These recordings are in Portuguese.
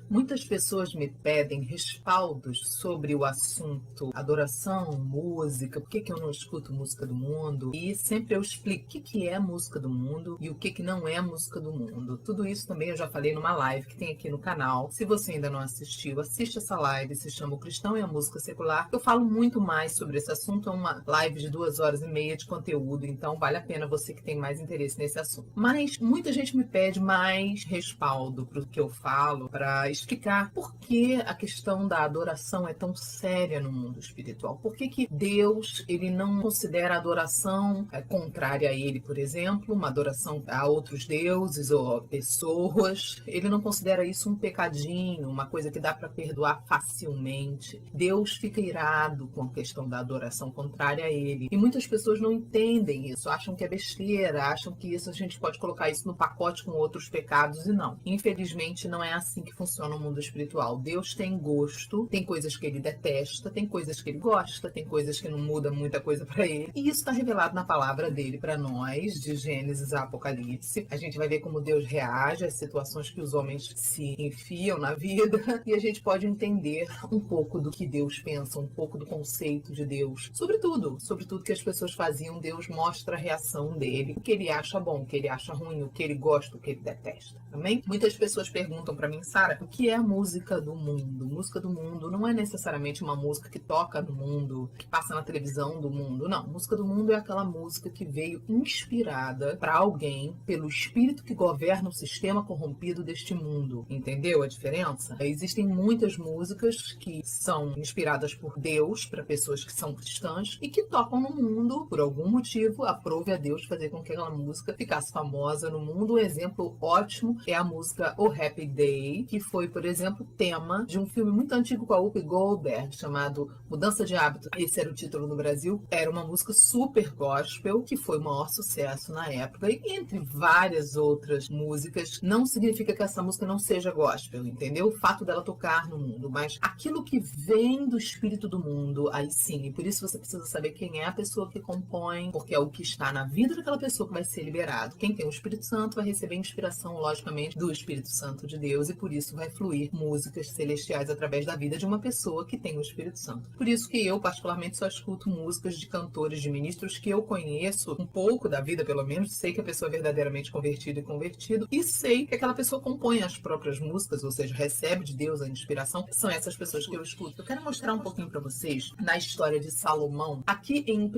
Muitas pessoas me pedem respaldos sobre o assunto adoração, música, por que eu não escuto música do mundo? E sempre eu explico o que é música do mundo e o que não é música do mundo. Tudo isso também eu já falei numa live que tem aqui no canal. Se você ainda não assistiu, assiste essa live, se chama O Cristão e a Música Secular. Eu falo muito mais sobre esse assunto, é uma live de 2 horas e meia de conteúdo, então vale a pena você que tem mais interesse nesse assunto. Mas muita gente me pede mais respaldo para o que eu falo, para explicar por que a questão da adoração é tão séria no mundo espiritual. Por que Deus ele não considera a adoração contrária a ele, por exemplo, uma adoração a outros deuses ou pessoas. Ele não considera isso um pecadinho, uma coisa que dá para perdoar facilmente. Deus fica irado com a questão da adoração contrária a ele. E muitas pessoas não entendem isso, acham que é besteira, acham que isso a gente pode colocar isso no pacote com outros pecados e não. Infelizmente não é assim que funciona o mundo espiritual. Deus tem gosto, tem coisas que ele detesta, tem coisas que ele gosta, tem coisas que não muda muita coisa para ele. E isso está revelado na palavra dele para nós, de Gênesis a Apocalipse. A gente vai ver como Deus reage às situações que os homens se enfiam na vida e a gente pode entender um pouco do que Deus pensa, um pouco do conceito de Deus. Sobretudo que as pessoas faziam, Deus mostra a reação dele, o que ele acha bom, o que ele acha ruim, o que ele gosta, o que ele detesta. Amém? Muitas pessoas perguntam para mim, Sara, o que é a música do mundo? Música do mundo não é necessariamente uma música que toca no mundo, que passa na televisão do mundo. Não, música do mundo é aquela música que veio inspirada para alguém pelo espírito que governa o sistema corrompido deste mundo. Entendeu a diferença? Existem muitas músicas que são inspiradas por Deus para pessoas que são cristãs e que tocam no mundo, por algum motivo, aprove a Deus fazer com que aquela música ficasse famosa no mundo. Um exemplo ótimo é a música O Happy Day, que foi, por exemplo, tema de um filme muito antigo com a Whoopi Goldberg, chamado Mudança de Hábito. Esse era o título no Brasil. Era uma música super gospel, que foi o maior sucesso na época, e entre várias outras músicas. Não significa que essa música não seja gospel, entendeu? O fato dela tocar no mundo, mas aquilo que vem do espírito do mundo, aí sim, e por isso você precisa saber quem é a pessoa que compõe, porque é o que está na vida daquela pessoa que vai ser liberado. Quem tem o Espírito Santo vai receber inspiração, logicamente, do Espírito Santo de Deus, e por isso vai fluir músicas celestiais através da vida de uma pessoa que tem o Espírito Santo. Por isso que eu, particularmente, só escuto músicas de cantores, de ministros que eu conheço um pouco da vida, pelo menos, sei que a pessoa é verdadeiramente convertida e convertido, e sei que aquela pessoa compõe as próprias músicas, ou seja, recebe de Deus a inspiração. São essas pessoas que eu escuto. Eu quero mostrar um pouquinho para vocês na história de Salomão. Aqui em 1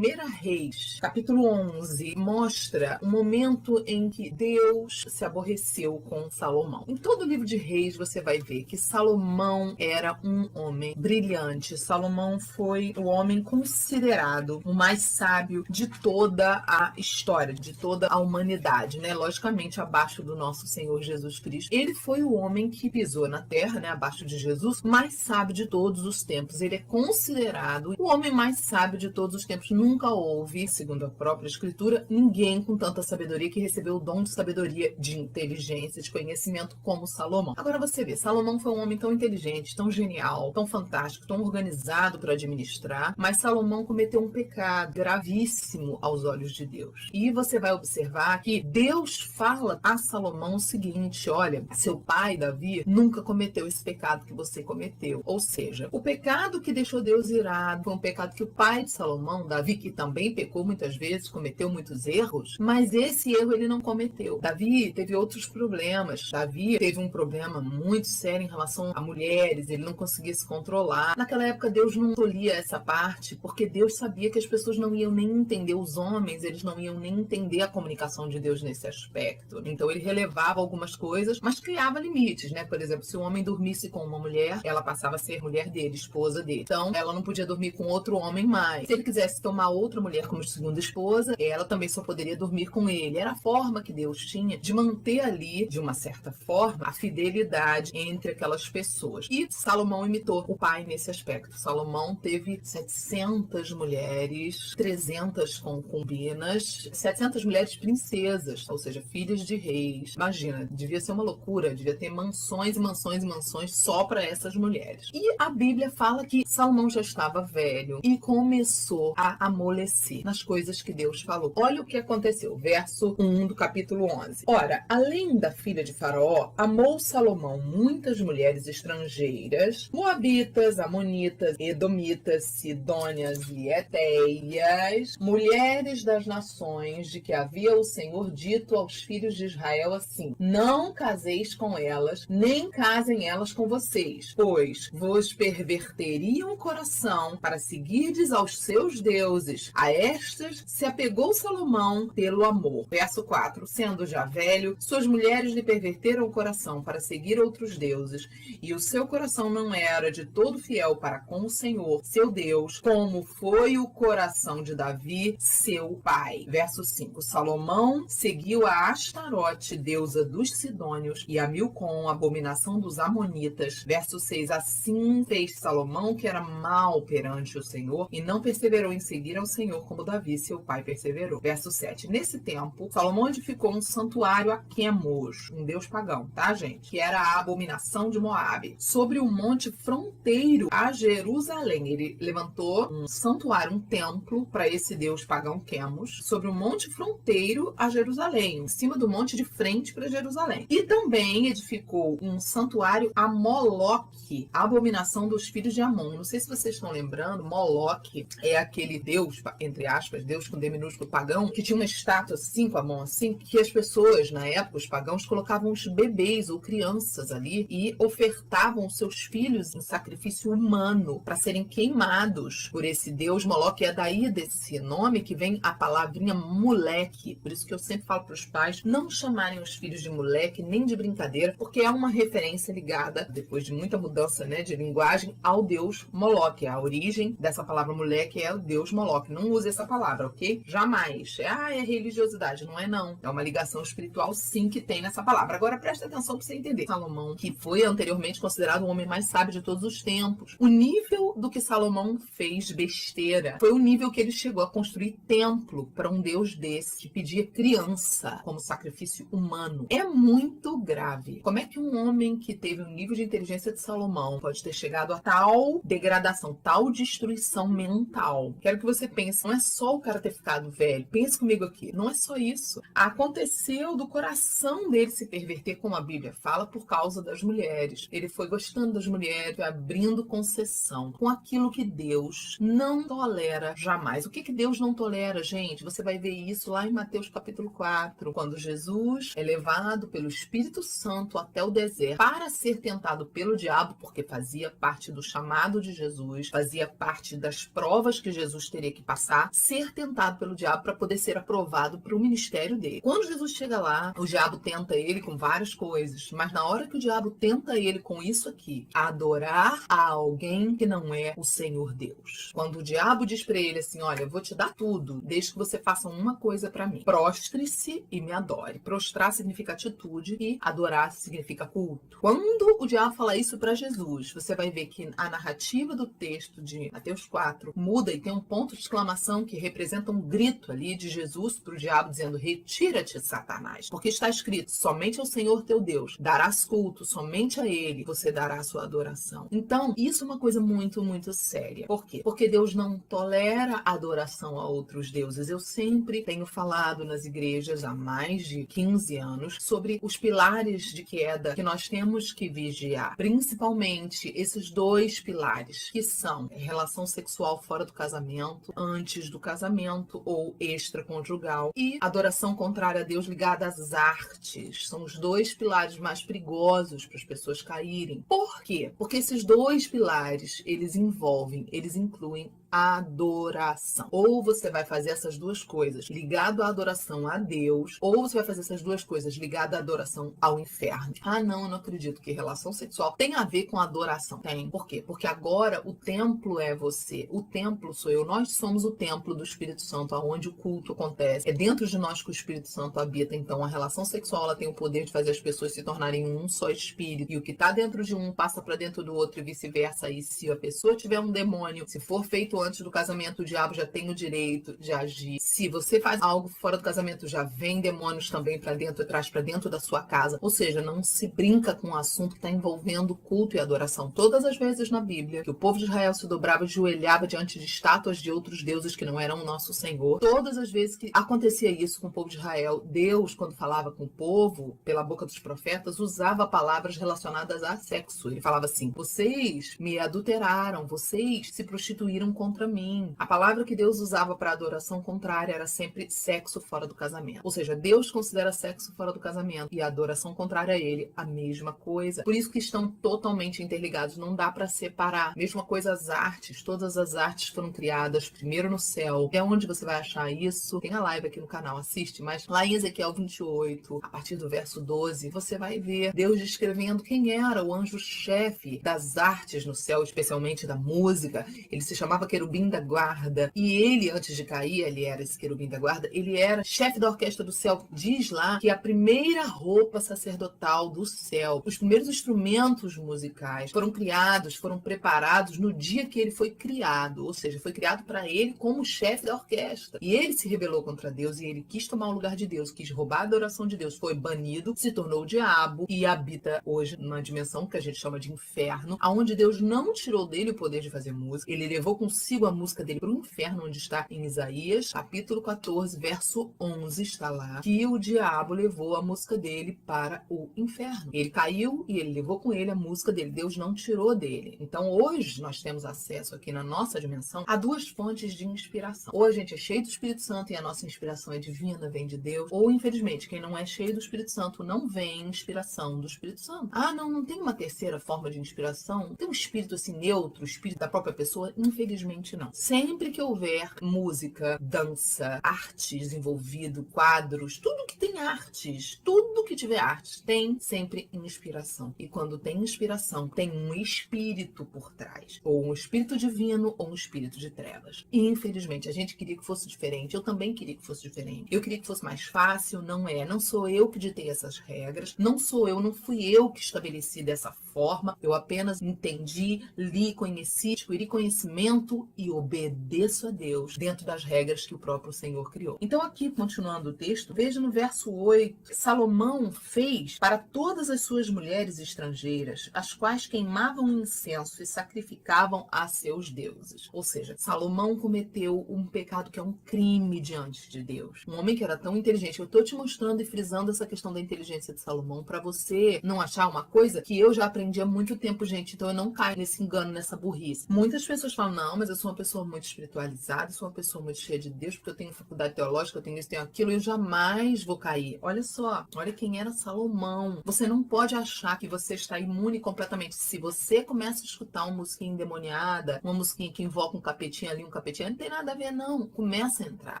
Reis, capítulo 11, mostra um momento em que Deus se aborreceu com Salomão. Em todo o livro de Reis você vai ver que Salomão era um homem brilhante. Salomão foi o homem considerado o mais sábio de toda a história, de toda a humanidade, né? Logicamente abaixo do nosso Senhor Jesus Cristo. Ele foi o homem que pisou na terra, né? Abaixo de Jesus, mais sábio de todos os tempos. Ele é considerado o homem mais sábio de todos os tempos. Nunca houve, segundo a própria escritura, ninguém com tanta sabedoria que recebeu o dom de sabedoria, de inteligência, de conhecimento como Salomão. Agora você vê, Salomão foi um homem tão inteligente, tão genial, tão fantástico, tão organizado para administrar, mas Salomão cometeu um pecado gravíssimo aos olhos de Deus. E você vai observar que Deus fala a Salomão o seguinte: olha, seu pai, Davi, nunca cometeu esse pecado que você cometeu. Ou seja, o pecado que deixou Deus irado foi um pecado que o pai de Salomão, Davi, que também pecou muitas vezes, cometeu muitos erros, mas esse erro ele não cometeu. Davi teve outros problemas. Davi teve um problema muito sério em relação a mulheres, ele não conseguia se controlar. Naquela época Deus não tolia essa parte, porque Deus sabia que as pessoas não iam nem entender, os homens, eles não iam nem entender a comunicação de Deus nesse aspecto. Então ele relevava algumas coisas, mas criava limites, né? Por exemplo, se um homem dormisse com uma mulher, ela passava a ser mulher dele, esposa dele. Então ela não podia dormir com outro homem mais. Se ele quisesse tomar outra mulher como segunda esposa, ela também só poderia dormir com ele. Era a forma que Deus tinha de manter ali, de uma certa forma, a fidelidade entre aquelas pessoas. E Salomão imitou o pai nesse aspecto. Salomão teve 700 mulheres, 300 concubinas, 700 mulheres princesas, ou seja, filhas de reis. Imagina, devia ser uma loucura, devia ter mansões e mansões e mansões só para essas mulheres. E a Bíblia fala que Salomão já estava velho e começou a amolecer nas coisas que Deus falou. Olha o que aconteceu, verso 1 do capítulo 11. Ora, além da filha de Faraó, amou Salomão muitas mulheres estrangeiras, moabitas, amonitas, edomitas, sidônias e etéias, mulheres das nações de que havia o Senhor dito aos filhos de Israel assim: não caseis com elas, nem casem elas com vocês, pois vos perverteriam o coração para seguirdes aos seus deuses. A estas se apegou Salomão pelo amor. Verso 4. Sendo já velho, suas mulheres lhe perverteram o coração para seguir outros deuses, e o seu coração não era de todo fiel para com o Senhor, seu Deus, como foi o coração de Davi, seu pai. Verso 5. Salomão seguiu a Astarote, deusa dos Sidônios, e a Milcom, abominação dos Amonitas. Verso 6. Assim fez Salomão, que era mau perante o Senhor, e não perseverou em seguir ao Senhor como Davi, seu pai, perseverou. Verso 7. Nesse tempo, Salomão edificou um santuário a Quemos, um deus pagão, tá, gente? Que era a abominação de Moabe, sobre o monte fronteiro a Jerusalém. Ele levantou um santuário, um templo para esse deus pagão Quemos, sobre o monte fronteiro a Jerusalém, em cima do monte de frente para Jerusalém. E também edificou um santuário a Moloque, a abominação dos filhos de Amon. Não sei se vocês estão lembrando, Moloque é aquele deus, entre aspas, deus com D minúsculo pagão, que tinha uma estátua assim, com a mão assim, que as pessoas, na época, os pagãos, colocavam os bebês ou crianças ali e ofertavam seus filhos em sacrifício humano para serem queimados por esse deus Moloque. É daí desse nome que vem a palavrinha moleque. Por isso que eu sempre falo para os pais não chamarem os filhos de moleque nem de brincadeira, porque é uma referência ligada, depois de muita mudança, né, de linguagem, ao deus Moloque. A origem dessa palavra moleque é o deus Moloque. Não use essa palavra, ok? Jamais. É religiosidade. Não é, não. É uma ligação espiritual, sim, que tem nessa palavra. Agora, presta atenção para você entender. Salomão, que foi anteriormente considerado o homem mais sábio de todos os tempos. O nível do que Salomão fez besteira foi o nível que ele chegou a construir templo para um deus desse, que pedia criança como sacrifício humano. É muito grave. Como é que um homem que teve o nível de inteligência de Salomão pode ter chegado a tal degradação, tal destruição mental? Quero que você pense, não é só o cara ter ficado velho. Pense comigo aqui. Não é só isso. Aconteceu do coração dele se perverter, como a Bíblia fala, por causa das mulheres. Ele foi gostando das mulheres, foi abrindo concessão com aquilo que Deus não tolera jamais. O que Deus não tolera, gente? Você vai ver isso lá em Mateus capítulo 4, quando Jesus é levado pelo Espírito Santo até o deserto para ser tentado pelo diabo, porque fazia parte do chamado de Jesus, fazia parte das provas que Jesus teria que passar, ser tentado pelo diabo para poder ser aprovado para o ministério dele. Quando Jesus chega lá, o diabo tenta ele com várias coisas, mas na hora que o diabo tenta ele com isso aqui, adorar a alguém que não é o Senhor Deus. Quando o diabo diz para ele assim, olha, eu vou te dar tudo, desde que você faça uma coisa para mim. Prostre-se e me adore. Prostrar significa atitude e adorar significa culto. Quando o diabo fala isso para Jesus, você vai ver que a narrativa do texto de Mateus 4 muda e tem um ponto de exclamação que representa um grito ali de Jesus para o diabo dizendo, retira-te, Satanás. Porque está escrito, somente ao Senhor teu Deus darás culto, somente a ele você dará a sua adoração. Então, isso é uma coisa muito, muito séria. Por quê? Porque Deus não tolera adoração a outros deuses. Eu sempre tenho falado nas igrejas há mais de 15 anos sobre os pilares de queda que nós temos que vigiar. Principalmente esses dois pilares, que são relação sexual fora do casamento, antes do casamento ou extraconjugal, e adoração contrária a Deus ligada às artes. São os dois pilares mais perigosos para as pessoas caírem. Por quê? Porque esses dois pilares, eles incluem adoração. Ou você vai fazer essas duas coisas ligado à adoração a Deus, ou você vai fazer essas duas coisas ligado à adoração ao inferno. Ah, não, eu não acredito que relação sexual tem a ver com adoração. Tem. Por quê? Porque agora o templo é você. O templo sou eu. Nós somos o templo do Espírito Santo, onde o culto acontece. É dentro de nós que o Espírito Santo habita. Então, a relação sexual ela tem o poder de fazer as pessoas se tornarem um só espírito. E o que está dentro de um passa para dentro do outro e vice-versa. E se a pessoa tiver um demônio, se for feito muito antes do casamento, o diabo já tem o direito de agir. Se você faz algo fora do casamento, já vem demônios também para dentro, traz para dentro da sua casa. Ou seja, não se brinca com um assunto que está envolvendo culto e adoração. Todas as vezes na Bíblia que o povo de Israel se dobrava e joelhava diante de estátuas de outros deuses que não eram o nosso Senhor, todas as vezes que acontecia isso com o povo de Israel, Deus, quando falava com o povo, pela boca dos profetas, usava palavras relacionadas a sexo. Ele falava assim: vocês me adulteraram, vocês se prostituíram contra mim. A palavra que Deus usava para adoração contrária era sempre sexo fora do casamento. Ou seja, Deus considera sexo fora do casamento e a adoração contrária a ele a mesma coisa. Por isso que estão totalmente interligados, não dá para separar. Mesma coisa as artes, todas as artes foram criadas primeiro no céu. É onde você vai achar isso? Tem a live aqui no canal, assiste, mas lá em Ezequiel 28, a partir do verso 12, você vai ver Deus descrevendo quem era o anjo-chefe das artes no céu, especialmente da música. Ele se chamava querubim da guarda, e ele, antes de cair, ele era esse querubim da guarda, ele era chefe da orquestra do céu. Diz lá que a primeira roupa sacerdotal do céu, os primeiros instrumentos musicais foram criados, foram preparados no dia que ele foi criado, ou seja, foi criado para ele como chefe da orquestra. E ele se rebelou contra Deus, e ele quis tomar o lugar de Deus, quis roubar a adoração de Deus, foi banido, se tornou o diabo e habita hoje numa dimensão que a gente chama de inferno, aonde Deus não tirou dele o poder de fazer música, ele levou consigo a música dele para o inferno, onde está em Isaías, capítulo 14, verso 11, está lá, que o diabo levou a música dele para o inferno. Ele caiu e ele levou com ele a música dele, Deus não tirou dele. Então hoje nós temos acesso aqui na nossa dimensão a duas fontes de inspiração. Ou a gente é cheio do Espírito Santo e a nossa inspiração é divina, vem de Deus, ou infelizmente quem não é cheio do Espírito Santo não vem inspiração do Espírito Santo. Ah, não tem uma terceira forma de inspiração? Tem um espírito assim neutro, o espírito da própria pessoa? Infelizmente não. Sempre que houver música, dança, artes envolvido, quadros, tudo que tem artes, tudo que tiver arte, tem sempre inspiração. E quando tem inspiração, tem um espírito por trás, ou um espírito divino ou um espírito de trevas. E infelizmente a gente queria que fosse diferente, eu também queria que fosse diferente. Eu queria que fosse mais fácil, não é. Não sou eu que ditei essas regras, não fui eu que estabeleci dessa forma, eu apenas entendi, li, conheci, adquiri conhecimento e obedeço a Deus dentro das regras que o próprio Senhor criou. Então aqui, continuando o texto, veja no verso 8, Salomão fez para todas as suas mulheres estrangeiras, as quais queimavam incenso e sacrificavam a seus deuses. Ou seja, Salomão cometeu um pecado que é um crime diante de Deus. Um homem que era tão inteligente. Eu estou te mostrando e frisando essa questão da inteligência de Salomão para você não achar uma coisa que eu já aprendi há muito tempo, gente. Então eu não caio nesse engano, nessa burrice. Muitas pessoas falam, não, mas eu sou uma pessoa muito espiritualizada, sou uma pessoa muito cheia de Deus, porque eu tenho faculdade teológica, eu tenho isso, tenho aquilo, e eu jamais vou cair. Olha só, olha quem era Salomão. Você não pode achar que você está imune completamente. Se você começa a escutar uma musiquinha endemoniada, uma musiquinha que invoca um capetinho ali, um capetinho, não tem nada a ver, não. Começa a entrar.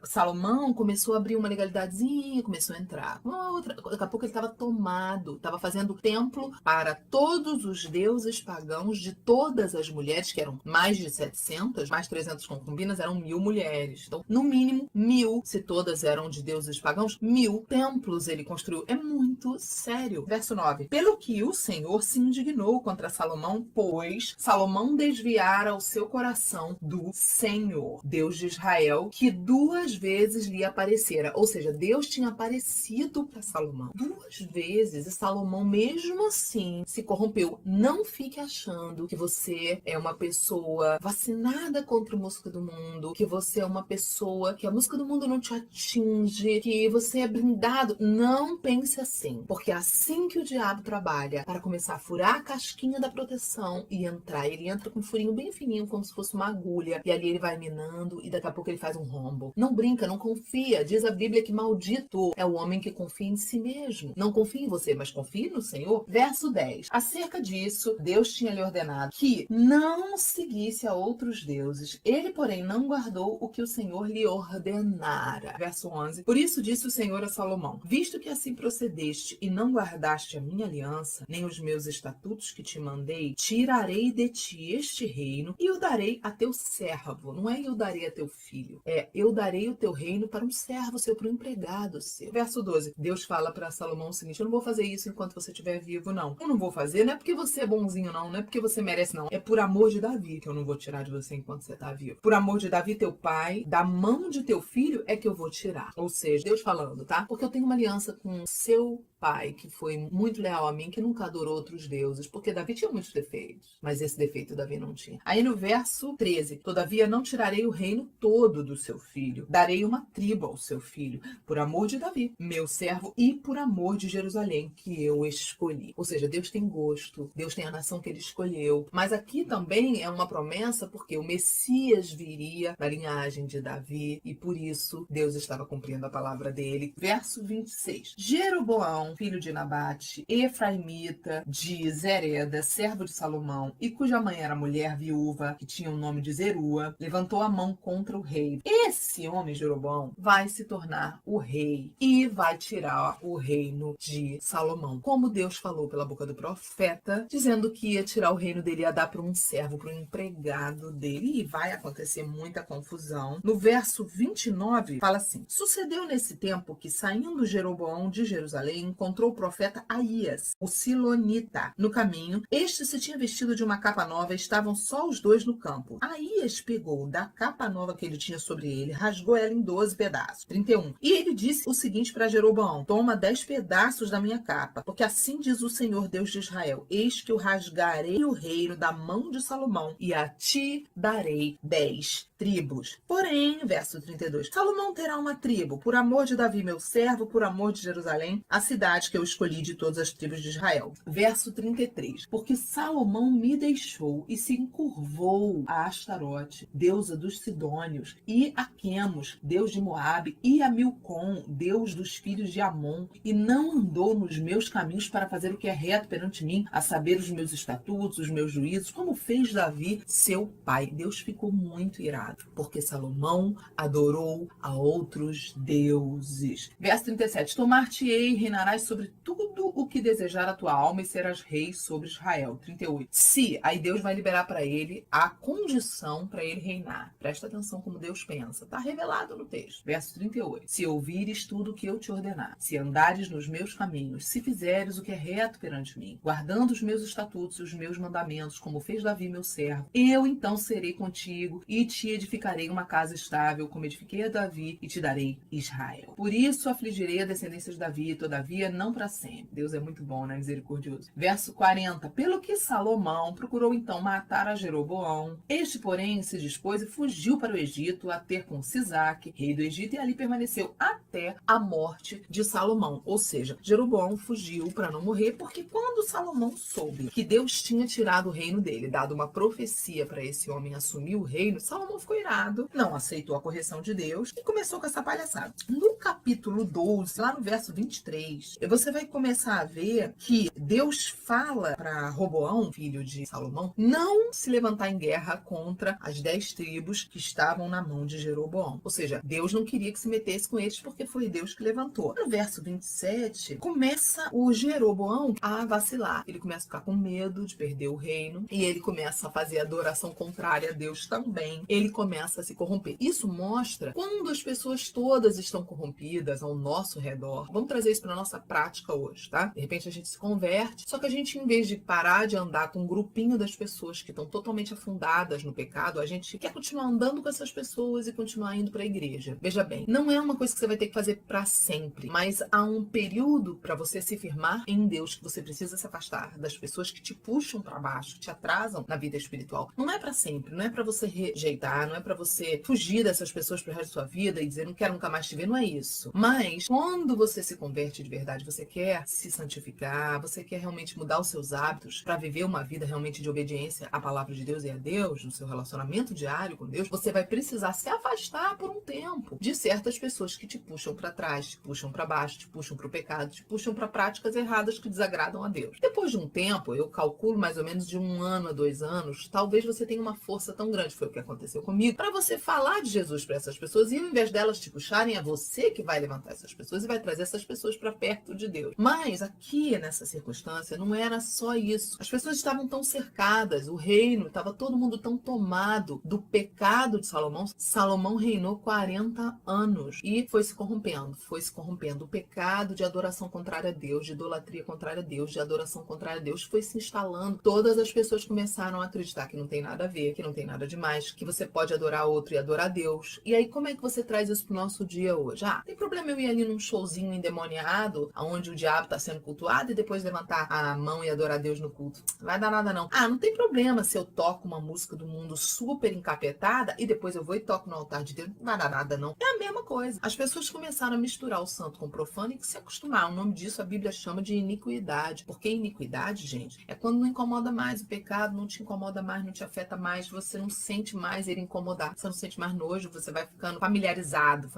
Salomão começou a abrir uma legalidadezinha, começou a entrar. Uma outra, daqui a pouco ele estava tomado, estava fazendo templo para todos os deuses pagãos de todas as mulheres, que eram mais de 700, mais 300 concubinas, eram 1000 mulheres. Então, no mínimo, 1000, se todas eram de deuses pagãos, 1000 templos ele construiu. É muito sério. Verso 9. Pelo que o Senhor se indignou contra Salomão, pois Salomão desviara o seu coração do Senhor, Deus de Israel, que 2 vezes lhe aparecera. Ou seja, Deus tinha aparecido para Salomão 2 vezes e Salomão, mesmo assim, se corrompeu. Não fique achando que você é uma pessoa vacinada contra a música do mundo, que você é uma pessoa que a música do mundo não te atinge, que você é blindado. Não pense assim, porque é assim que o diabo trabalha, para começar a furar a casquinha da proteção e entrar. Ele entra com um furinho bem fininho, como se fosse uma agulha, e ali ele vai minando e daqui a pouco ele faz um rombo. Não brinca, não confia. Diz a Bíblia que maldito é o homem que confia em si mesmo. Não confie em você, mas confie no Senhor. Verso 10. Acerca disso, Deus tinha lhe ordenado que não seguisse a outros deuses. Ele, porém, não guardou o que o Senhor lhe ordenara. Verso 11. Por isso disse o Senhor a Salomão: Salomão: visto que assim procedeste e não guardaste a minha aliança, nem os meus estatutos que te mandei, tirarei de ti este reino e o darei a teu servo. Não é eu darei a teu filho, é eu darei o teu reino para um servo seu, para um empregado seu. Verso 12, Deus fala para Salomão o seguinte: eu não vou fazer isso enquanto você estiver vivo, não. Eu não vou fazer, não é porque você é bonzinho, não é porque você merece, não. É por amor de Davi que eu não vou tirar de você enquanto você está vivo. Por amor de Davi, teu pai, da mão de teu filho é que eu vou tirar. Ou seja, Deus falando, tá? Porque eu tenho uma aliança com seu pai, que foi muito leal a mim, que nunca adorou outros deuses, porque Davi tinha muitos defeitos, mas esse defeito Davi não tinha. Aí no verso 13, todavia não tirarei o reino todo do seu filho, darei uma tribo ao seu filho, por amor de Davi, meu servo, e por amor de Jerusalém, que eu escolhi. Ou seja, Deus tem gosto, Deus tem a nação que ele escolheu, mas aqui também é uma promessa, porque o Messias viria da linhagem de Davi, e por isso Deus estava cumprindo a palavra dele. Verso 26, Jeroboão, filho de Nabate, efraimita de Zereda, servo de Salomão, e cuja mãe era mulher viúva, que tinha o nome de Zerua, levantou a mão contra o rei. Esse homem, Jeroboão, vai se tornar o rei e vai tirar o reino de Salomão, como Deus falou pela boca do profeta, dizendo que ia tirar o reino dele, ia dar para um servo, para um empregado dele, e vai acontecer muita confusão. No verso 29, fala assim: sucedeu nesse tempo que, saindo Jeroboão de Jerusalém, encontrou o profeta Aías, o Silonita, no caminho. Este se tinha vestido de uma capa nova, estavam só os dois no campo. Aías pegou da capa nova que ele tinha sobre ele, rasgou ela em 12 pedaços. 31. E ele disse o seguinte para Jeroboão: toma 10 pedaços da minha capa, porque assim diz o Senhor Deus de Israel: eis que eu rasgarei o reino da mão de Salomão, e a ti darei 10 tribos. Porém, verso 32, Salomão terá uma tribo, por amor de Davi, meu servo, por amor de Jerusalém, a cidade que eu escolhi de todas as tribos de Israel. Verso 33, porque Salomão me deixou e se encurvou a Astarote, deusa dos Sidônios, e a Quemos, deus de Moabe, e a Milcom, deus dos filhos de Amon, e não andou nos meus caminhos para fazer o que é reto perante mim, a saber, os meus estatutos, os meus juízos, como fez Davi, seu pai. Deus ficou muito irado, porque Salomão adorou a outros deuses. Verso 37, tomar-te-ei e reinarás sobre tudo o que desejar a tua alma, e serás rei sobre Israel. 38, se, aí Deus vai liberar para ele a condição para ele reinar. Presta atenção como Deus pensa, está revelado no texto. Verso 38, se ouvires tudo o que eu te ordenar, se andares nos meus caminhos, se fizeres o que é reto perante mim, guardando os meus estatutos e os meus mandamentos, como fez Davi meu servo, eu então serei contigo e te edificarei uma casa estável, como edifiquei a Davi, e te darei Israel. Por isso afligirei a descendência de Davi, todavia não para sempre. Deus é muito bom, né? Misericordioso. Verso 40, pelo que Salomão procurou então matar a Jeroboão, este porém se dispôs e fugiu para o Egito, a ter com Sisaque, rei do Egito, e ali permaneceu até a morte de Salomão. Ou seja, Jeroboão fugiu para não morrer, porque quando Salomão soube que Deus tinha tirado o reino dele, dado uma profecia para esse homem assumir o reino, Salomão ficou irado, não aceitou a correção de Deus e começou com essa palhaçada. No capítulo 12, lá no verso 23, você vai começar a ver que Deus fala para Roboão, filho de Salomão, não se levantar em guerra contra as 10 tribos que estavam na mão de Jeroboão. Ou seja, Deus não queria que se metesse com eles, porque foi Deus que levantou. No verso 27, começa o Jeroboão a vacilar. Ele começa a ficar com medo de perder o reino, e ele começa a fazer adoração contrária a Deus também. Ele começa a se corromper. Isso mostra quando as pessoas todas estão corrompidas ao nosso redor. Vamos trazer isso para nossa prática hoje, tá? De repente a gente se converte, só que a gente, em vez de parar de andar com um grupinho das pessoas que estão totalmente afundadas no pecado, a gente quer continuar andando com essas pessoas e continuar indo para a igreja. Veja bem, não é uma coisa que você vai ter que fazer para sempre, mas há um período para você se firmar em Deus, que você precisa se afastar das pessoas que te puxam para baixo, que te atrasam na vida espiritual. Não é para sempre, não é para você rejeitar, não é para você fugir dessas pessoas pro resto da sua vida e dizer não quero nunca mais te ver, não é isso. Mas quando você se converte de verdade, você quer se santificar, você quer realmente mudar os seus hábitos para viver uma vida realmente de obediência à palavra de Deus e a Deus, no seu relacionamento diário com Deus, você vai precisar se afastar por um tempo de certas pessoas que te puxam para trás, te puxam para baixo, te puxam para o pecado, te puxam para práticas erradas que desagradam a Deus. Depois de um tempo, eu calculo mais ou menos de 1 ano a 2 anos, talvez você tenha uma força tão grande, foi o que aconteceu comigo, comigo, para você falar de Jesus para essas pessoas e ao invés delas te puxarem, é você que vai levantar essas pessoas e vai trazer essas pessoas para perto de Deus. Mas aqui, nessa circunstância, não era só isso. As pessoas estavam tão cercadas, o reino estava todo mundo tão tomado do pecado de Salomão. Salomão reinou 40 anos e foi se corrompendo, foi se corrompendo. O pecado de adoração contrária a Deus, de idolatria contrária a Deus, de adoração contrária a Deus, foi se instalando. Todas as pessoas começaram a acreditar que não tem nada a ver, que não tem nada demais, que você pode adorar outro e adorar Deus. E aí, como é que você traz isso pro nosso dia hoje? Ah, tem problema eu ir ali num showzinho endemoniado, onde o diabo está sendo cultuado, e depois levantar a mão e adorar Deus no culto? Não vai dar nada, não. Ah, não tem problema se eu toco uma música do mundo super encapetada e depois eu vou e toco no altar de Deus. Não vai dar nada, não. É a mesma coisa. As pessoas começaram a misturar o santo com o profano e se acostumar. O nome disso a Bíblia chama de iniquidade. Porque iniquidade, gente, é quando não incomoda mais. O pecado não te incomoda mais, não te afeta mais, você não sente mais ele incomodar. Você não sente mais nojo, você vai ficando familiarizada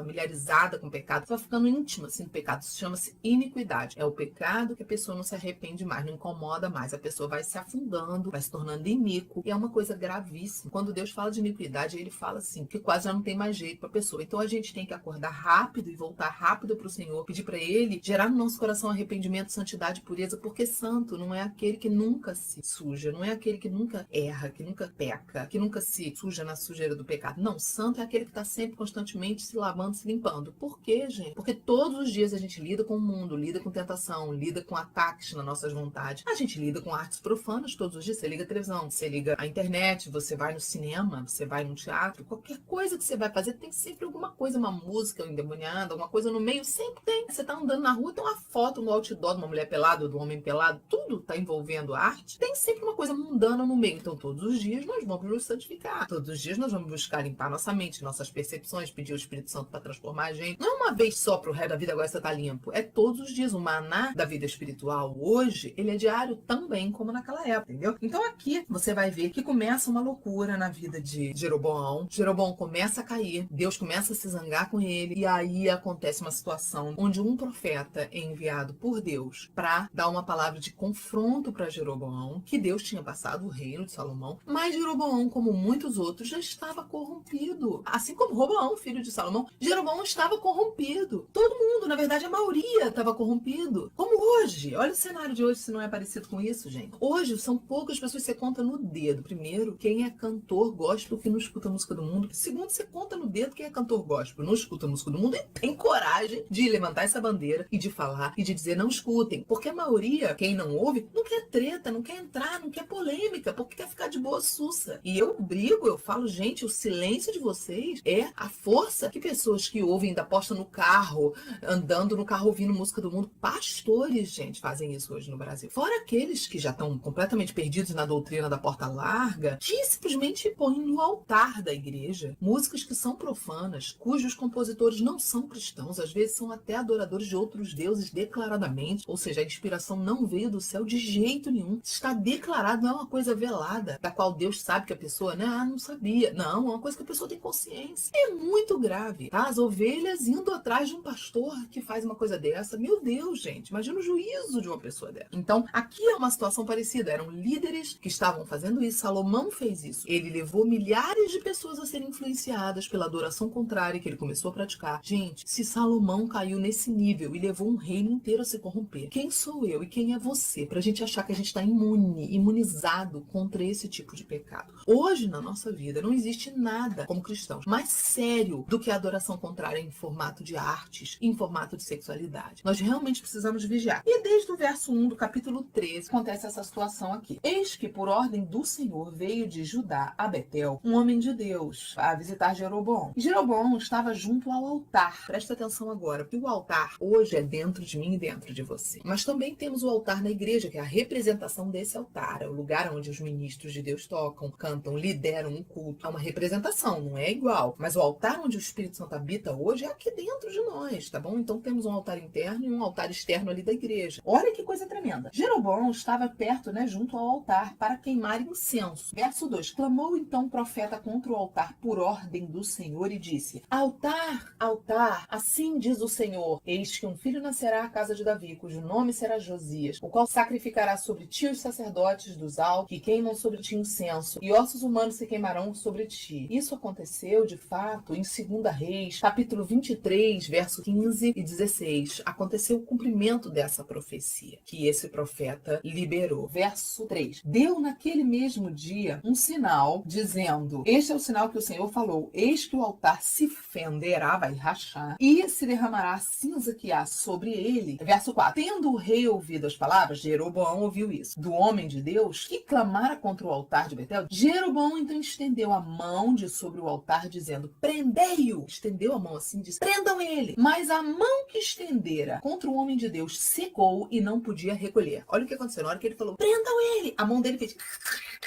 com o pecado. Você vai ficando íntima assim do pecado. Isso chama-se iniquidade. É o pecado que a pessoa não se arrepende mais, não incomoda mais. A pessoa vai se afundando, vai se tornando iníquo. E é uma coisa gravíssima. Quando Deus fala de iniquidade, ele fala assim, que quase já não tem mais jeito para a pessoa. Então a gente tem que acordar rápido e voltar rápido para o Senhor, pedir para ele gerar no nosso coração arrependimento, santidade e pureza, porque santo não é aquele que nunca se suja, não é aquele que nunca erra, que nunca peca, que nunca se suja na sujeira do pecado. Não, santo é aquele que está sempre constantemente se lavando, se limpando. Por quê, gente? Porque todos os dias a gente lida com o mundo, lida com tentação, lida com ataques nas nossas vontades. A gente lida com artes profanas todos os dias. Você liga a televisão, você liga a internet, você vai no cinema, você vai no teatro, qualquer coisa que você vai fazer, tem sempre alguma coisa, uma música endemoniada, alguma coisa no meio, sempre tem. Você tá andando na rua, tem uma foto no outdoor de uma mulher pelada, do homem pelado, tudo tá envolvendo arte. Tem sempre uma coisa mundana no meio. Então todos os dias nós vamos nos santificar. Todos os dias nós vamos buscar limpar nossa mente, nossas percepções, pedir o Espírito Santo para transformar a gente. Não é uma vez só pro resto da vida, agora você tá limpo. É todos os dias. O maná da vida espiritual hoje, ele é diário também, como naquela época, entendeu? Então aqui você vai ver que começa uma loucura na vida de Jeroboão. Jeroboão começa a cair, Deus começa a se zangar com ele, e aí acontece uma situação onde um profeta é enviado por Deus para dar uma palavra de confronto para Jeroboão, que Deus tinha passado o reino de Salomão, mas Jeroboão, como muitos outros, já estava corrompido. Assim como Roboão, filho de Salomão, Jeroboão estava corrompido. Todo mundo, na verdade, a maioria estava corrompido. Como hoje. Olha o cenário de hoje, se não é parecido com isso, gente. Hoje são poucas pessoas que você conta no dedo. Primeiro, quem é cantor gospel que não escuta a música do mundo. Segundo, você conta no dedo quem é cantor gospel, não escuta a música do mundo e tem coragem de levantar essa bandeira e de falar e de dizer não escutem. Porque a maioria, quem não ouve, não quer treta, não quer entrar, não quer polêmica, porque quer ficar de boa sussa. E eu brigo, eu falo, gente, o silêncio de vocês é a força que pessoas que ouvem, ainda postam no carro, andando no carro ouvindo música do mundo. Pastores, gente, fazem isso hoje no Brasil. Fora aqueles que já estão completamente perdidos na doutrina da porta larga, que simplesmente põem no altar da igreja músicas que são profanas, cujos compositores não são cristãos, às vezes são até adoradores de outros deuses declaradamente, ou seja, a inspiração não veio do céu de jeito nenhum. Está declarado, não é uma coisa velada, da qual Deus sabe que a pessoa, né, não sabia. Não, é uma coisa que a pessoa tem consciência. É muito grave, tá? As ovelhas indo atrás de um pastor que faz uma coisa dessa. Meu Deus, gente, imagina o juízo de uma pessoa dessa. Então, aqui é uma situação parecida. Eram líderes que estavam fazendo isso. Salomão fez isso. Ele levou milhares de pessoas a serem influenciadas pela adoração contrária que ele começou a praticar. Gente, se Salomão caiu nesse nível e levou um reino inteiro a se corromper, quem sou eu e quem é você pra gente achar que a gente está imunizado contra esse tipo de pecado? Hoje, na nossa vida, não existe nada como cristãos mais sério do que a adoração contrária em formato de artes, em formato de sexualidade. Nós realmente precisamos vigiar. E desde o verso 1 do capítulo 13 acontece essa situação aqui. Eis que por ordem do Senhor veio de Judá a Betel um homem de Deus a visitar Jeroboão. E Jeroboão estava junto ao altar. Presta atenção agora, porque o altar hoje é dentro de mim e dentro de você. Mas também temos o altar na igreja, que é a representação desse altar. É o lugar onde os ministros de Deus tocam, cantam, lideram um culto. É uma representação, não é igual. Mas o altar onde o Espírito Santo habita hoje é aqui dentro de nós, tá bom? Então temos um altar interno e um altar externo ali da igreja. Olha que coisa tremenda. Jeroboão estava perto, junto ao altar, para queimar incenso. Verso 2. Clamou então o profeta contra o altar por ordem do Senhor e disse: Altar, altar, assim diz o Senhor, eis que um filho nascerá à casa de Davi, cujo nome será Josias, o qual sacrificará sobre ti os sacerdotes dos altos, que queimam sobre ti incenso, e ossos humanos se queimarão sobre sobre ti. Isso aconteceu, de fato, em 2 Reis, capítulo 23, verso 15 e 16. Aconteceu o cumprimento dessa profecia que esse profeta liberou. Verso 3. Deu naquele mesmo dia um sinal, dizendo: este é o sinal que o Senhor falou, eis que o altar se fenderá, vai rachar, e se derramará a cinza que há sobre ele. Verso 4. Tendo o rei ouvido as palavras, Jeroboão ouviu isso, do homem de Deus, que clamara contra o altar de Betel, Jeroboão então estendeu a mão de sobre o altar, dizendo: prendei-o. Estendeu a mão assim, disse: prendam ele. Mas a mão que estendera contra o homem de Deus secou e não podia recolher. Olha o que aconteceu. Na hora que ele falou: prendam ele, a mão dele fez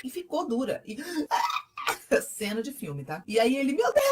e ficou dura. E cena de filme, tá? E aí ele, meu Deus!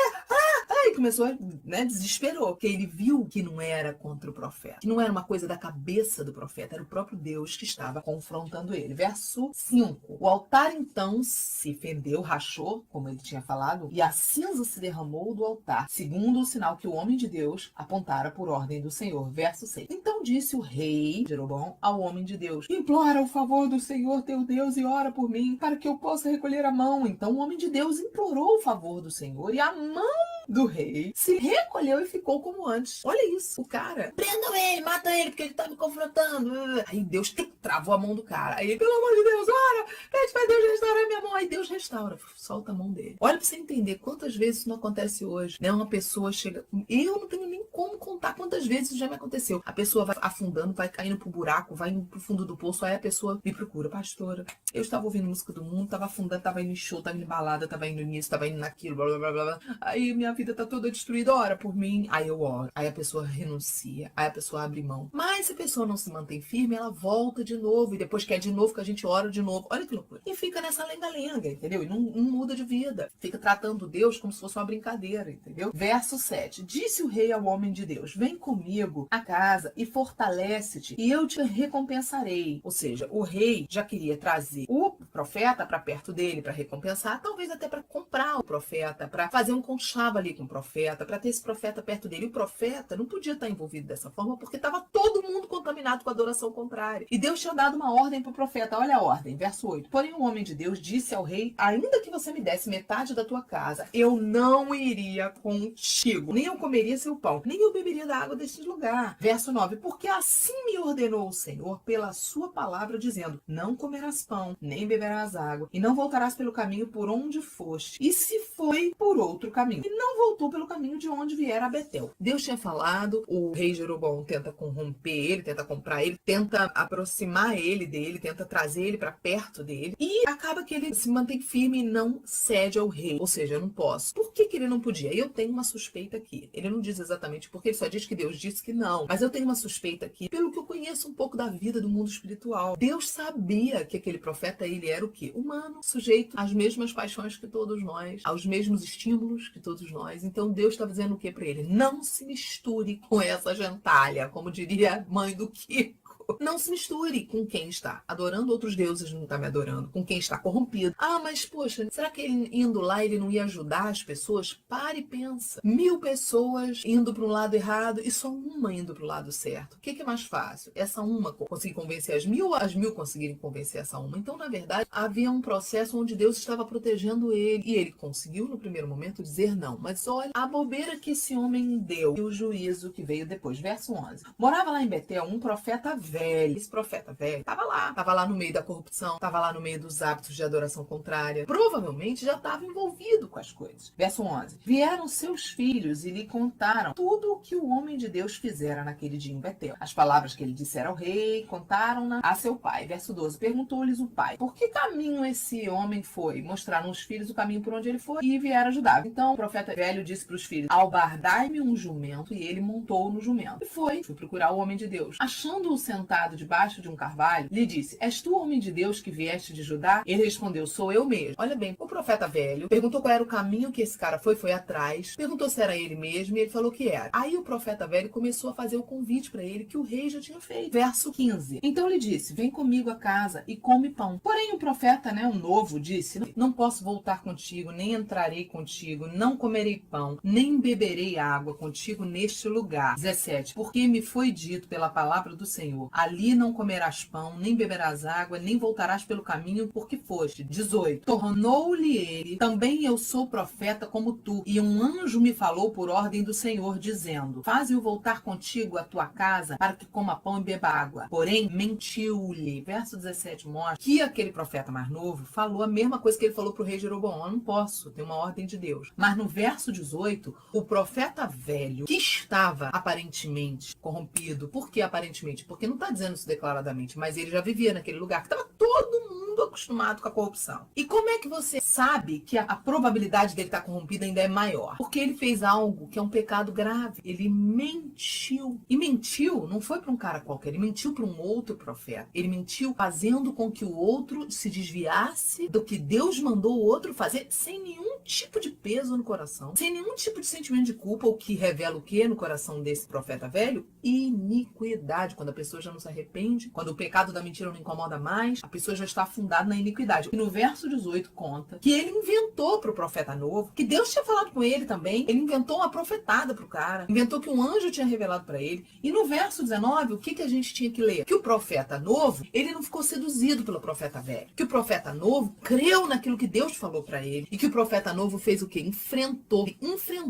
E começou, desesperou, porque ele viu que não era contra o profeta, que não era uma coisa da cabeça do profeta, era o próprio Deus que estava confrontando ele. Verso 5. O altar então se fendeu, rachou, como ele tinha falado, e a cinza se derramou do altar, segundo o sinal que o homem de Deus apontara por ordem do Senhor. Verso 6. Então disse o rei Jeroboão ao homem de Deus: implora o favor do Senhor teu Deus e ora por mim, para que eu possa recolher a mão. Então o homem de Deus implorou o favor do Senhor, e a mão do rei se recolheu e ficou como antes. Olha isso, o cara: prendam ele, mata ele, porque ele tá me confrontando. Aí Deus travou a mão do cara. Aí, pelo amor de Deus, ora, pede pra Deus restaurar minha mão. Aí Deus restaura, solta a mão dele. Olha pra você entender quantas vezes isso não acontece hoje, né? Uma pessoa chega... Eu não tenho nem como contar quantas vezes isso já me aconteceu. A pessoa vai afundando, vai caindo pro buraco, vai indo pro fundo do poço, aí a pessoa me procura: pastora, eu estava ouvindo música do mundo, tava afundando, tava indo em show, tava indo em balada, tava indo nisso, tava indo naquilo, blá, blá, blá, blá. Aí minha vida tá toda destruída, ora por mim. Aí eu oro. Aí a pessoa renuncia, aí a pessoa abre mão. Mas se a pessoa não se mantém firme, ela volta de novo, e depois quer de novo que a gente ora de novo. Olha que loucura. E fica nessa lenga-lenga, entendeu? E não muda de vida. Fica tratando Deus como se fosse uma brincadeira, entendeu? Verso 7. Disse o rei ao homem de Deus: vem comigo a casa e fortalece-te, e eu te recompensarei. Ou seja, o rei já queria trazer o profeta para perto dele para recompensar, talvez até para comprar o profeta, para fazer um conchavo ali com o profeta, para ter esse profeta perto dele. E o profeta não podia estar envolvido dessa forma, porque estava todo mundo contaminado com a adoração contrária. E Deus tinha dado uma ordem para o profeta. Olha a ordem, verso 8. Porém o homem de Deus disse ao rei: ainda que você me desse metade da tua casa, eu não iria contigo, nem eu comeria seu pão, nem eu beberia da água deste lugar. Verso 9. Porque assim me ordenou o Senhor pela sua palavra, dizendo: não comerás pão, nem beberás água, e não voltarás pelo caminho por onde foste. E se foi por outro caminho, e não voltou pelo caminho de onde viera a Betel. Deus tinha falado, o rei Jeroboão tenta corromper ele, tenta comprar ele, tenta aproximar ele dele, tenta trazer ele para perto dele, e acaba que ele se mantém firme e não cede ao rei. Ou seja, eu não posso. Por que ele não podia? Eu tenho uma suspeita aqui. Ele não diz exatamente porque, ele só diz que Deus disse que não. Mas eu tenho uma suspeita aqui, pelo que eu conheço um pouco da vida do mundo espiritual. Deus sabia que aquele profeta, ele era o quê? Humano, sujeito às mesmas paixões que todos nós, aos mesmos estímulos que todos nós. Então Deus estava dizendo o que para ele? Não se misture com essa gentalha, como diria a mãe do Kiko. Não se misture com quem está adorando outros deuses, não está me adorando, com quem está corrompido. Ah, mas poxa, será que ele indo lá ele não ia ajudar as pessoas? Para e pensa. 1000 pessoas indo para um lado errado e só uma indo para o lado certo. O que é mais fácil? Essa uma conseguir convencer as 1000 ou as 1000 conseguirem convencer essa uma? Então, na verdade, havia um processo onde Deus estava protegendo ele. E ele conseguiu, no primeiro momento, dizer não. Mas olha a bobeira que esse homem deu e o juízo que veio depois. Verso 11. Morava lá em Betel um profeta velho. Esse profeta velho estava lá no meio da corrupção, estava lá no meio dos hábitos de adoração contrária. Provavelmente já estava envolvido com as coisas. Verso 11. Vieram seus filhos e lhe contaram tudo o que o homem de Deus fizera naquele dia em Betel. As palavras que ele dissera ao rei, contaram-na a seu pai. Verso 12. Perguntou-lhes o pai: por que caminho esse homem foi? Mostraram os filhos o caminho por onde ele foi e vieram ajudar. Então o profeta velho disse para os filhos: albardai-me um jumento, e ele montou no jumento. E foi procurar o homem de Deus. Achando-o sentado debaixo de um carvalho, lhe disse: és tu o homem de Deus que vieste de Judá? Ele respondeu: sou eu mesmo. Olha bem, o profeta velho perguntou qual era o caminho que esse cara foi atrás, perguntou se era ele mesmo, e ele falou que era. Aí o profeta velho começou a fazer o convite para ele que o rei já tinha feito. Verso 15. Então lhe disse: vem comigo a casa e come pão. Porém o profeta, um novo, disse: não posso voltar contigo, nem entrarei contigo, não comerei pão, nem beberei água contigo neste lugar. 17. Porque me foi dito pela palavra do Senhor: ali não comerás pão, nem beberás água, nem voltarás pelo caminho por que foste. 18. Tornou-lhe ele, também eu sou profeta como tu, e um anjo me falou por ordem do Senhor, dizendo, faze-o voltar contigo à tua casa, para que coma pão e beba água. Porém, mentiu-lhe. Verso 17 mostra que aquele profeta mais novo falou a mesma coisa que ele falou para o rei Jeroboão. Eu não posso, tem uma ordem de Deus. Mas no verso 18, o profeta velho, que estava aparentemente corrompido, por que aparentemente? Porque não está dizendo isso declaradamente, mas ele já vivia naquele lugar que estava todo mundo acostumado com a corrupção. E como é que você sabe que a probabilidade dele estar corrompido ainda é maior? Porque ele fez algo que é um pecado grave. Ele mentiu. E mentiu não foi para um cara qualquer, ele mentiu para um outro profeta. Ele mentiu fazendo com que o outro se desviasse do que Deus mandou o outro fazer, sem nenhum tipo de peso no coração, sem nenhum tipo de sentimento de culpa, o que revela o que no coração desse profeta velho? Iniquidade. Quando a pessoa já não se arrepende, quando o pecado da mentira não incomoda mais, a pessoa já está afundada na iniquidade. E no verso 18 conta que ele inventou para o profeta novo, que Deus tinha falado com ele também, ele inventou uma profetada para o cara, inventou que um anjo tinha revelado para ele. E no verso 19, o que a gente tinha que ler? Que o profeta novo, ele não ficou seduzido pelo profeta velho. Que o profeta novo creu naquilo que Deus falou para ele. E que o profeta novo fez o quê? Enfrentou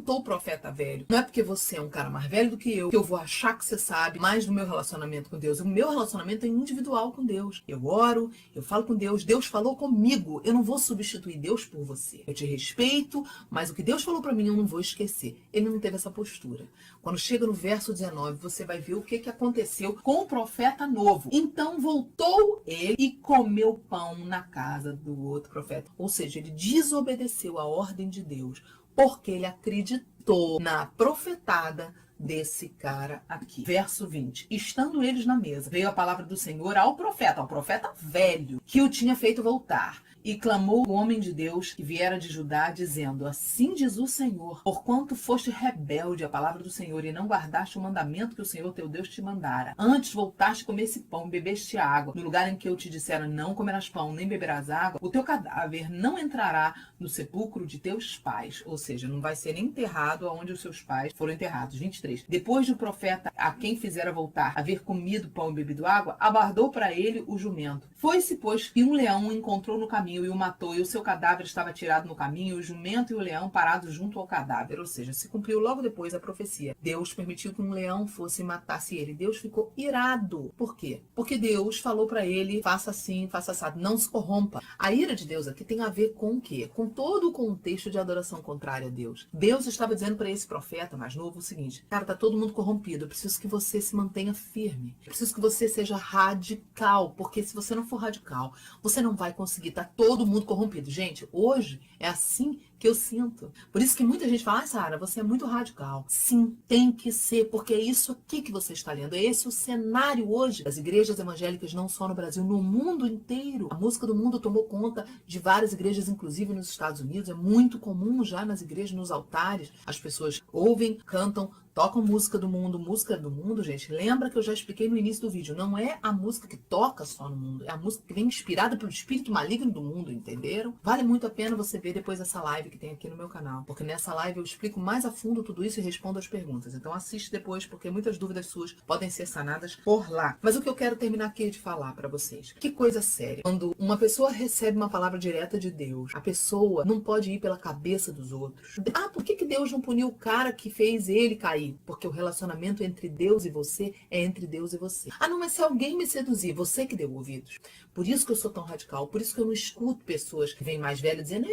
o profeta velho. Não é porque você é um cara mais velho do que eu vou achar que você sabe mais do meu relacionamento com Deus. O meu relacionamento é individual com Deus. Eu oro, eu falo com Deus, Deus falou comigo. Eu não vou substituir Deus por você. Eu te respeito, mas o que Deus falou para mim eu não vou esquecer. Ele não teve essa postura. Quando chega no verso 19, você vai ver o que aconteceu com o profeta novo. Então voltou ele e comeu pão na casa do outro profeta. Ou seja, ele desobedeceu a ordem de Deus, porque ele acreditou na profetada desse cara aqui. Verso 20. Estando eles na mesa, veio a palavra do Senhor ao profeta velho, que o tinha feito voltar. E clamou o homem de Deus que viera de Judá, dizendo, assim diz o Senhor, porquanto foste rebelde à palavra do Senhor e não guardaste o mandamento que o Senhor teu Deus te mandara. Antes voltaste a comer esse pão, bebeste água, no lugar em que eu te dissera, não comerás pão, nem beberás água, o teu cadáver não entrará no sepulcro de teus pais. Ou seja, não vai ser enterrado onde os seus pais foram enterrados. 23. Depois do profeta a quem fizera voltar haver comido pão e bebido água, abardou para ele o jumento. Foi-se, pois, que um leão o encontrou no caminho e o matou, e o seu cadáver estava tirado no caminho, e o jumento e o leão parados junto ao cadáver. Ou seja, se cumpriu logo depois a profecia. Deus permitiu que um leão fosse e matasse ele. Deus ficou irado. Por quê? Porque Deus falou para ele, faça assim, faça assado, não se corrompa. A ira de Deus aqui tem a ver com o quê? Com todo o contexto de adoração contrária a Deus. Deus estava dizendo para esse profeta mais novo o seguinte, cara, tá todo mundo corrompido, eu preciso que você se mantenha firme. Eu preciso que você seja radical, porque se você não for radical, você não vai conseguir estar todo mundo corrompido. Gente, hoje é assim que eu sinto. Por isso que muita gente fala, Sara, você é muito radical. Sim, tem que ser, porque é isso aqui que você está lendo. É esse o cenário hoje das igrejas evangélicas, não só no Brasil, no mundo inteiro. A música do mundo tomou conta de várias igrejas, inclusive nos Estados Unidos. É muito comum já nas igrejas, nos altares. As pessoas ouvem, cantam, tocam música do mundo. Música do mundo, gente, lembra que eu já expliquei no início do vídeo. Não é a música que toca só no mundo. É a música que vem inspirada pelo espírito maligno do mundo, entenderam? Vale muito a pena você ver depois essa live que tem aqui no meu canal. Porque nessa live eu explico mais a fundo tudo isso e respondo as perguntas. Então assiste depois, porque muitas dúvidas suas podem ser sanadas por lá. Mas o que eu quero terminar aqui de falar para vocês. Que coisa séria. Quando uma pessoa recebe uma palavra direta de Deus, a pessoa não pode ir pela cabeça dos outros. Ah, por que Deus não puniu o cara que fez ele cair? Porque o relacionamento entre Deus e você é entre Deus e você. Ah, não, mas se alguém me seduzir, você que deu ouvidos. Por isso que eu sou tão radical, por isso que eu não escuto pessoas que vêm mais velhas dizendo,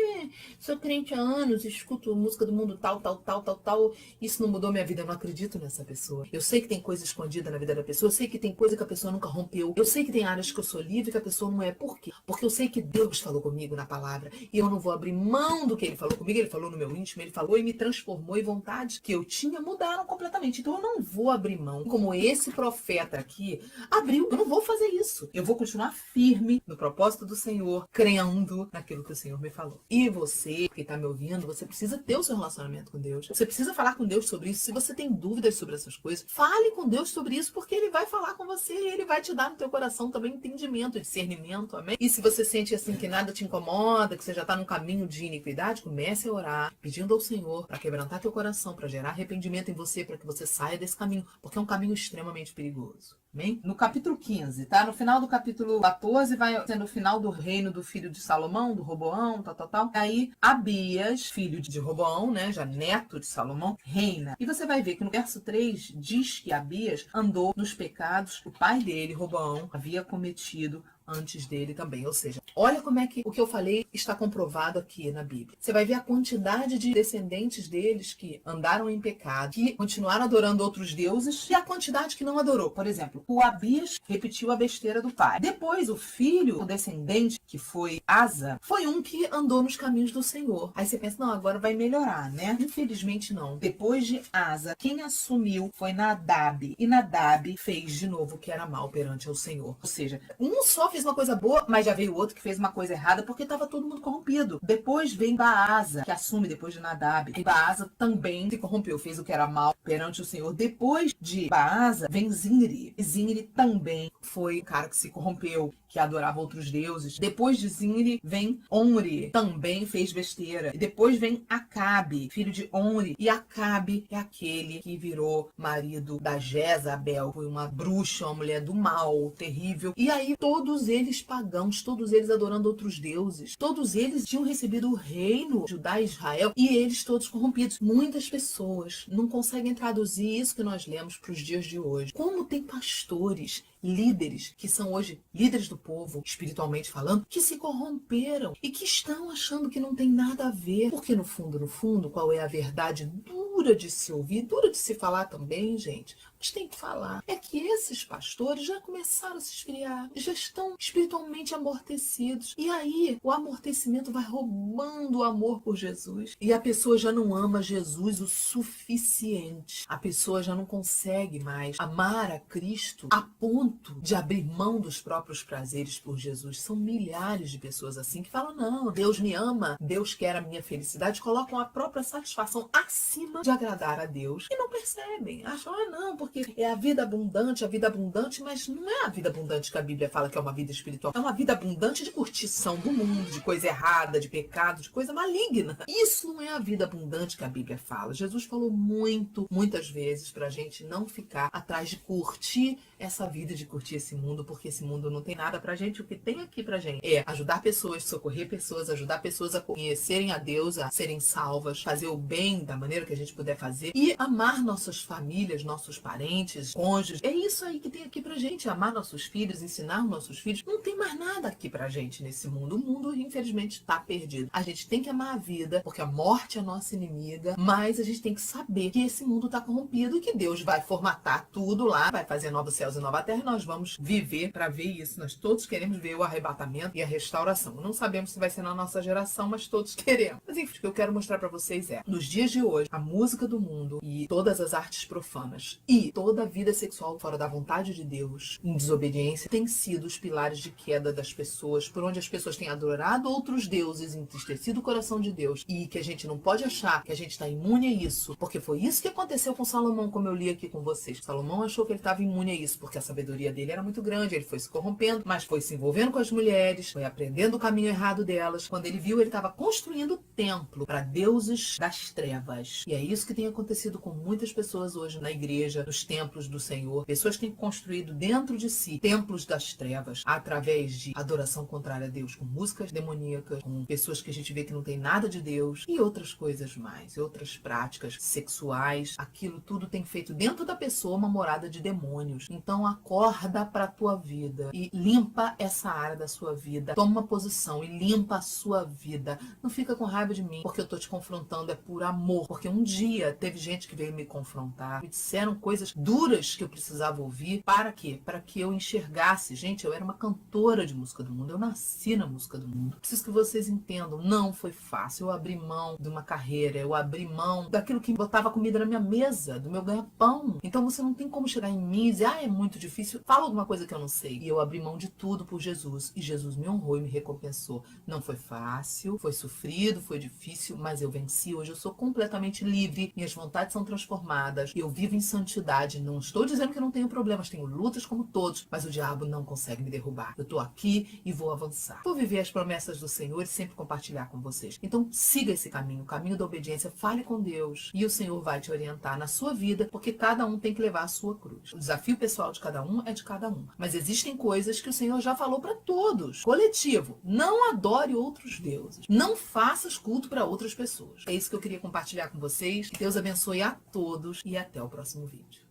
sou crente há anos, escuto música do mundo tal, isso não mudou minha vida, eu não acredito nessa pessoa. Eu sei que tem coisa escondida na vida da pessoa, eu sei que tem coisa que a pessoa nunca rompeu, eu sei que tem áreas que eu sou livre que a pessoa não é. Por quê? Porque eu sei que Deus falou comigo na palavra e eu não vou abrir mão do que Ele falou comigo, Ele falou no meu íntimo, Ele falou e me transformou e vontades que eu tinha mudaram completamente. Então eu não vou abrir mão, como esse profeta aqui abriu, eu não vou fazer isso. Eu vou continuar firme no propósito do Senhor, crendo naquilo que o Senhor me falou. E você que está me ouvindo, você precisa ter o seu relacionamento com Deus. Você precisa falar com Deus sobre isso. Se você tem dúvidas sobre essas coisas, fale com Deus sobre isso, porque Ele vai falar com você e Ele vai te dar no teu coração também entendimento, discernimento, amém? E se você sente assim que nada te incomoda, que você já está num caminho de iniquidade, comece a orar, pedindo ao Senhor para quebrantar teu coração, para gerar arrependimento em você você para que você saia desse caminho, porque é um caminho extremamente perigoso. Amém? No capítulo 15, tá? No final do capítulo 14 vai sendo o final do reino do filho de Salomão, do Roboão, tal. Aí Abias, filho de Roboão, né, já neto de Salomão, reina. E você vai ver que no verso 3 diz que Abias andou nos pecados que o pai dele, Roboão, havia cometido antes dele também. Ou seja, olha como é que o que eu falei está comprovado aqui na Bíblia. Você vai ver a quantidade de descendentes deles que andaram em pecado, que continuaram adorando outros deuses, e a quantidade que não adorou. Por exemplo, o Abias repetiu a besteira do pai. Depois, o filho, o descendente, que foi Asa, foi um que andou nos caminhos do Senhor. Aí você pensa, não, agora vai melhorar, né? Infelizmente não. Depois de Asa, quem assumiu foi Nadab. E Nadab fez de novo o que era mal perante ao Senhor. Ou seja, um só fez uma coisa boa, mas já veio outro que fez uma coisa errada porque estava todo mundo corrompido. Depois vem Baasa, que assume depois de Nadab. E Baasa também se corrompeu, fez o que era mal perante o Senhor. Depois de Baasa vem Zinri. E Zinri também foi o cara que se corrompeu, que adorava outros deuses. Depois de Zinri vem Omri, também fez besteira. E depois vem Acabe, filho de Omri. E Acabe é aquele que virou marido da Jezabel. Foi uma bruxa, uma mulher do mal, terrível. E aí todos eles pagãos, todos eles adorando outros deuses. Todos eles tinham recebido o reino, Judá e Israel, e eles todos corrompidos. Muitas pessoas não conseguem traduzir isso que nós lemos para os dias de hoje. Como tem pastores, líderes, que são hoje líderes do povo, espiritualmente falando, que se corromperam e que estão achando que não tem nada a ver. Porque no fundo, qual é a verdade dura de se ouvir, dura de se falar também, gente? Mas tem que falar. É que esses pastores já começaram a se esfriar, já estão espiritualmente amortecidos. E aí o amortecimento vai roubando o amor por Jesus. E a pessoa já não ama Jesus o suficiente. A pessoa já não consegue mais amar a Cristo a ponto de abrir mão dos próprios prazeres por Jesus. São milhares de pessoas assim que falam, não, Deus me ama, Deus quer a minha felicidade, colocam a própria satisfação acima de agradar a Deus e não percebem. Acham, não, porque é a vida abundante, mas não é a vida abundante que a Bíblia fala que é uma vida espiritual. É uma vida abundante de curtição do mundo, de coisa errada, de pecado, de coisa maligna. Isso não é a vida abundante que a Bíblia fala. Jesus falou muitas vezes pra gente não ficar atrás de curtir essa vida, de curtir esse mundo, porque esse mundo não tem nada pra gente. O que tem aqui pra gente é ajudar pessoas, socorrer pessoas, ajudar pessoas a conhecerem a Deus, a serem salvas, fazer o bem da maneira que a gente puder fazer e amar nossas famílias, nossos parentes, cônjuges. É isso aí que tem aqui pra gente, amar nossos filhos, ensinar os nossos filhos. Não tem mais nada aqui pra gente nesse mundo. O mundo, infelizmente, tá perdido. A gente tem que amar a vida, porque a morte é a nossa inimiga, mas a gente tem que saber que esse mundo tá corrompido e que Deus vai formatar tudo lá, vai fazer novos céus e nova terra, e nós vamos viver para ver isso. Nós todos queremos ver o arrebatamento e a restauração. Não sabemos se vai ser na nossa geração, mas todos queremos. Mas enfim, o que eu quero mostrar para vocês é, nos dias de hoje, a música do mundo e todas as artes profanas e toda a vida sexual fora da vontade de Deus, em desobediência, tem sido os pilares de queda das pessoas, por onde as pessoas têm adorado outros deuses, entristecido o coração de Deus, e que a gente não pode achar que a gente está imune a isso, porque foi isso que aconteceu com Salomão, como eu li aqui com vocês. Salomão achou que ele estava imune a isso, porque a sabedoria dele era muito grande, ele foi se corrompendo, mas foi se envolvendo com as mulheres, foi aprendendo o caminho errado delas. Quando ele viu, ele estava construindo templo para deuses das trevas. E é isso que tem acontecido com muitas pessoas hoje na igreja, nos templos do Senhor. Pessoas que têm construído dentro de si templos das trevas, através de adoração contrária a Deus, com músicas demoníacas, com pessoas que a gente vê que não tem nada de Deus, e outras coisas mais, e outras práticas sexuais. Aquilo tudo tem feito dentro da pessoa uma morada de demônios. Então acorda para a tua vida e limpa essa área da sua vida. Toma uma posição e limpa a sua vida. Não fica com raiva de mim porque eu tô te confrontando, é por amor. Porque um dia teve gente que veio me confrontar, me disseram coisas duras que eu precisava ouvir. Para quê? Para que eu enxergasse. Gente, eu era uma cantora de música do mundo. Eu nasci na música do mundo. Preciso que vocês entendam. Não foi fácil. Eu abri mão de uma carreira. Eu abri mão daquilo que botava comida na minha mesa, do meu ganha-pão. Então você não tem como chegar em mim e dizer, é muito difícil. Fala alguma coisa que eu não sei. E eu abri mão de tudo por Jesus. E Jesus me honrou e me recompensou. Não foi fácil, foi sofrido, foi difícil, mas eu venci. Hoje eu sou completamente livre. Minhas vontades são transformadas. Eu vivo em santidade. Não estou dizendo que eu não tenho problemas. Tenho lutas lutas como todos, mas o diabo não consegue me derrubar. Eu tô aqui e vou avançar. Vou viver as promessas do Senhor e sempre compartilhar com vocês. Então siga esse caminho, o caminho da obediência. Fale com Deus e o Senhor vai te orientar na sua vida, porque cada um tem que levar a sua cruz. O desafio pessoal de cada um é de cada um. Mas existem coisas que o Senhor já falou para todos. Coletivo. Não adore outros deuses. Não faças culto para outras pessoas. É isso que eu queria compartilhar com vocês. Que Deus abençoe a todos e até o próximo vídeo.